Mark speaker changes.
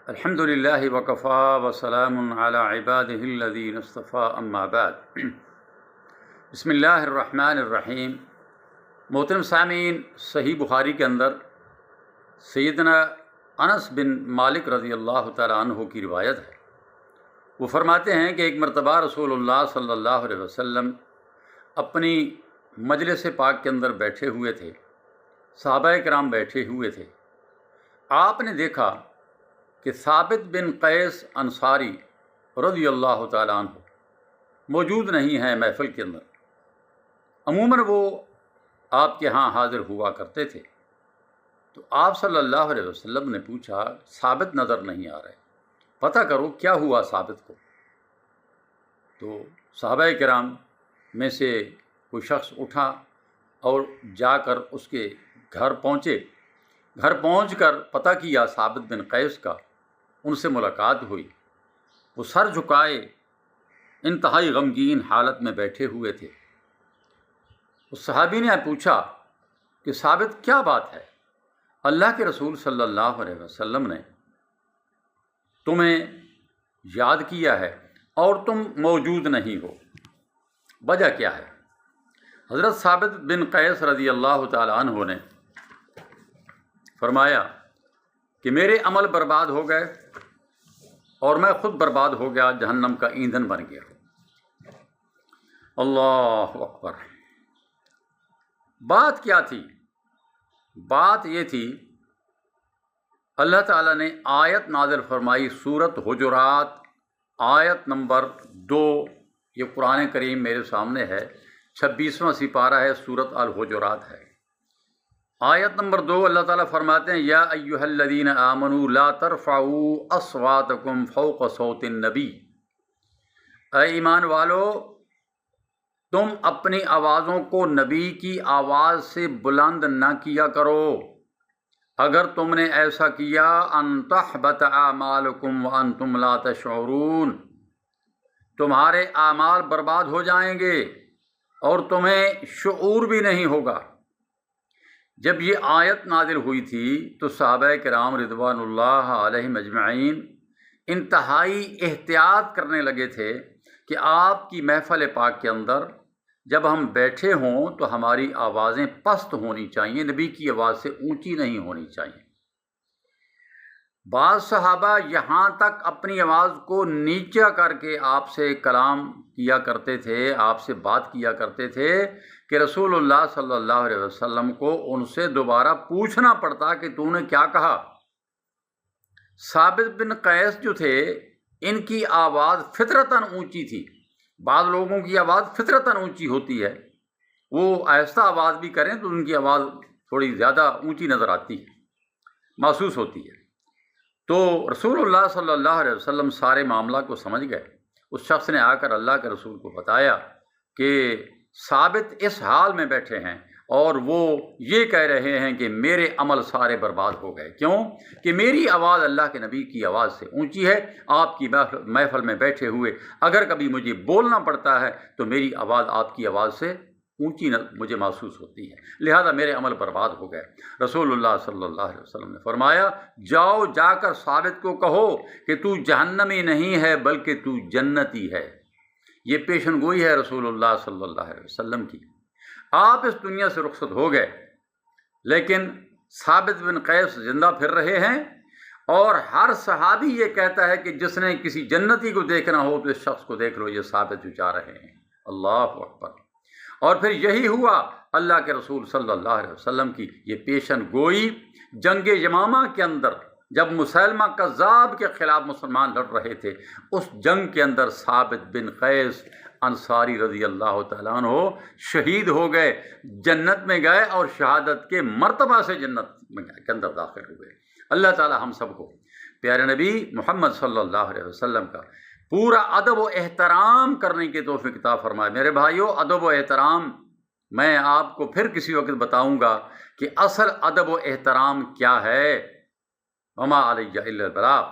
Speaker 1: الحمد للہ وکفا وسلام علی عبادہ الذین اصطفیٰ اما بعد۔ بسم اللہ الرحمن الرحیم۔ محترم سامعین، صحیح بخاری کے اندر سیدنا انس بن مالک رضی اللہ تعالیٰ عنہ کی روایت ہے۔ وہ فرماتے ہیں کہ ایک مرتبہ رسول اللہ صلی اللہ علیہ وسلم اپنی مجلس پاک کے اندر بیٹھے ہوئے تھے، صحابہ کرام بیٹھے ہوئے تھے۔ آپ نے دیکھا کہ ثابت بن قیس انصاری رضی اللہ تعالیٰ عنہ موجود نہیں ہیں محفل کے اندر۔ عموماً وہ آپ کے ہاں حاضر ہوا کرتے تھے، تو آپ صلی اللہ علیہ وسلم نے پوچھا ثابت نظر نہیں آ رہے، پتہ کرو کیا ہوا ثابت کو۔ تو صحابہ کرام میں سے کوئی شخص اٹھا اور جا کر اس کے گھر پہنچے۔ گھر پہنچ کر پتہ کیا ثابت بن قیس کا، ان سے ملاقات ہوئی۔ وہ سر جھکائے انتہائی غمگین حالت میں بیٹھے ہوئے تھے۔ اس صحابی نے پوچھا کہ ثابت کیا بات ہے؟ اللہ کے رسول صلی اللہ علیہ وسلم نے تمہیں یاد کیا ہے اور تم موجود نہیں ہو، وجہ کیا ہے؟ حضرت ثابت بن قیس رضی اللہ تعالی عنہ نے فرمایا کہ میرے عمل برباد ہو گئے اور میں خود برباد ہو گیا، جہنم کا ایندھن بن گیا۔ اللہ اکبر۔ بات کیا تھی؟ بات یہ تھی، اللہ تعالیٰ نے آیت نازل فرمائی، سورۃ حجرات آیت نمبر 2۔ یہ قرآن کریم میرے سامنے ہے، 26واں سپارہ ہے، سورۃ الحجرات ہے۔ آیت نمبر 2 اللہ تعالیٰ فرماتے ہیں، یا ایھا الذین آمنوا لا ترفعوا اصواتکم فوق صوت النبی۔ اے ایمان والو، تم اپنی آوازوں کو نبی کی آواز سے بلند نہ کیا کرو۔ اگر تم نے ایسا کیا، ان تحبط اعمالکم وانتم لا تشعرون، تمہارے اعمال برباد ہو جائیں گے اور تمہیں شعور بھی نہیں ہوگا۔ جب یہ آیت نازل ہوئی تھی تو صحابہ کرام رضوان اللہ علیہم اجمعین انتہائی احتیاط کرنے لگے تھے کہ آپ کی محفل پاک کے اندر جب ہم بیٹھے ہوں تو ہماری آوازیں پست ہونی چاہیے، نبی کی آواز سے اونچی نہیں ہونی چاہیے۔ بعض صحابہ یہاں تک اپنی آواز کو نیچا کر کے آپ سے کلام کیا کرتے تھے، آپ سے بات کیا کرتے تھے کہ رسول اللہ صلی اللہ علیہ وسلم کو ان سے دوبارہ پوچھنا پڑتا کہ تو نے کیا کہا۔ ثابت بن قیس جو تھے، ان کی آواز فطرتاً اونچی تھی۔ بعض لوگوں کی آواز فطرتاً اونچی ہوتی ہے، وہ آہستہ آواز بھی کریں تو ان کی آواز تھوڑی زیادہ اونچی نظر آتی ہے، محسوس ہوتی ہے۔ تو رسول اللہ صلی اللہ علیہ وسلم سارے معاملہ کو سمجھ گئے۔ اس شخص نے آ کر اللہ کے رسول کو بتایا کہ ثابت اس حال میں بیٹھے ہیں اور وہ یہ کہہ رہے ہیں کہ میرے عمل سارے برباد ہو گئے۔ کیوں؟ کہ میری آواز اللہ کے نبی کی آواز سے اونچی ہے۔ آپ کی محفل میں بیٹھے ہوئے اگر کبھی مجھے بولنا پڑتا ہے تو میری آواز آپ کی آواز سے اونچی مجھے محسوس ہوتی ہے، لہذا میرے عمل برباد ہو گئے۔ رسول اللہ صلی اللہ علیہ وسلم نے فرمایا، جاؤ جا کر ثابت کو کہو کہ تو جہنمی نہیں ہے بلکہ تو جنتی ہے۔ یہ پیشن گوئی ہے رسول اللہ صلی اللہ علیہ وسلم کی۔ آپ اس دنیا سے رخصت ہو گئے، لیکن ثابت بن قیس زندہ پھر رہے ہیں، اور ہر صحابی یہ کہتا ہے کہ جس نے کسی جنتی کو دیکھنا ہو تو اس شخص کو دیکھ لو، یہ ثابت جو جا رہے ہیں۔ اللہ اکبر۔ اور پھر یہی ہوا، اللہ کے رسول صلی اللہ علیہ وسلم کی یہ پیشن گوئی جنگ یمامہ کے اندر جب مسیلمہ کذاب کے خلاف مسلمان لڑ رہے تھے، اس جنگ کے اندر ثابت بن قیس انصاری رضی اللہ تعالیٰ عنہ شہید ہو گئے، جنت میں گئے اور شہادت کے مرتبہ سے جنت کے اندر داخل ہوئے۔ اللہ تعالیٰ ہم سب کو پیارے نبی محمد صلی اللہ علیہ وسلم کا پورا ادب و احترام کرنے کی توفیق عطا فرمائے۔ میرے بھائیوں، ادب و احترام میں آپ کو پھر کسی وقت بتاؤں گا کہ اصل ادب و احترام کیا ہے۔ وما علیہ الا البلاغ۔